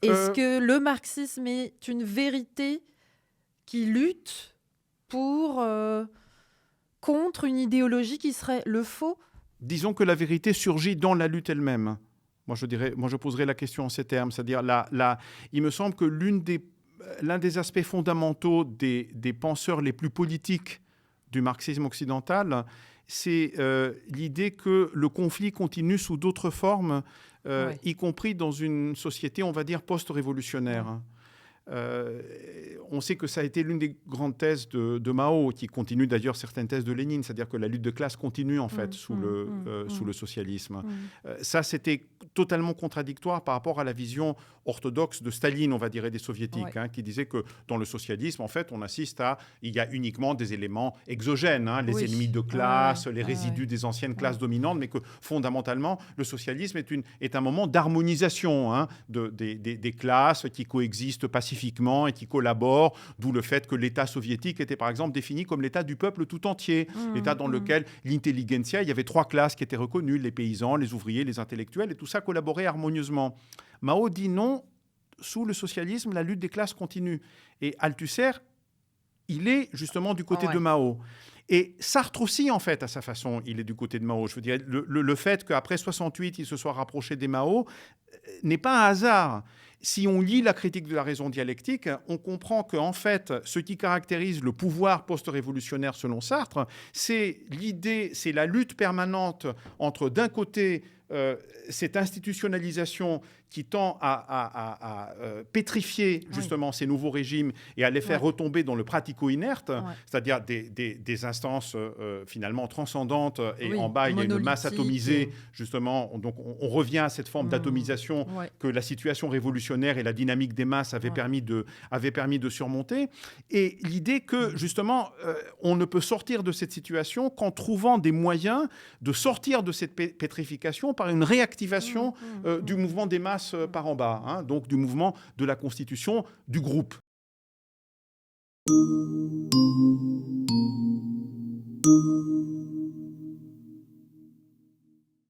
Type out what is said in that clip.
Est-ce que le marxisme est une vérité qui lutte contre une idéologie qui serait le faux? Disons que la vérité surgit dans la lutte elle-même. Moi, je poserais la question en ces termes. C'est-à-dire, il me semble que l'un des aspects fondamentaux des penseurs les plus politiques du marxisme occidental, c'est l'idée que le conflit continue sous d'autres formes, y compris dans une société, on va dire, post-révolutionnaire. Ouais. On sait que ça a été l'une des grandes thèses de Mao, qui continue d'ailleurs certaines thèses de Lénine, c'est-à-dire que la lutte de classe continue en fait sous le socialisme. Ça, c'était totalement contradictoire par rapport à la vision orthodoxe de Staline, on va dire, et des soviétiques, qui disait que dans le socialisme, en fait, on assiste il y a uniquement des éléments exogènes, les ennemis de classe, les résidus des anciennes classes dominantes, mais que fondamentalement, le socialisme est un moment d'harmonisation des classes qui coexistent pacifiquement et qui collaborent, d'où le fait que l'État soviétique était par exemple défini comme l'État du peuple tout entier, l'État dans lequel l'intelligentsia, il y avait 3 classes qui étaient reconnues, les paysans, les ouvriers, les intellectuels, et tout ça collaborait harmonieusement. Mao dit non, sous le socialisme, la lutte des classes continue. Et Althusser, il est justement du côté de Mao. Et Sartre aussi, en fait, à sa façon, il est du côté de Mao. Je veux dire, le fait qu'après 68, il se soit rapproché des Mao n'est pas un hasard. Si on lit la critique de la raison dialectique, on comprend qu'en fait, ce qui caractérise le pouvoir post-révolutionnaire selon Sartre, c'est la lutte permanente entre, d'un côté, cette institutionnalisation qui tend à pétrifier justement ces nouveaux régimes et à les faire retomber dans le pratico-inerte, c'est-à-dire des instances finalement transcendantes, et en bas il y a une masse atomisée, justement. Donc on revient à cette forme d'atomisation que la situation révolutionnaire et la dynamique des masses avaient permis de surmonter. Et l'idée que justement on ne peut sortir de cette situation qu'en trouvant des moyens de sortir de cette pétrification par une réactivation du mouvement des masses par en bas, donc du mouvement de la constitution du groupe.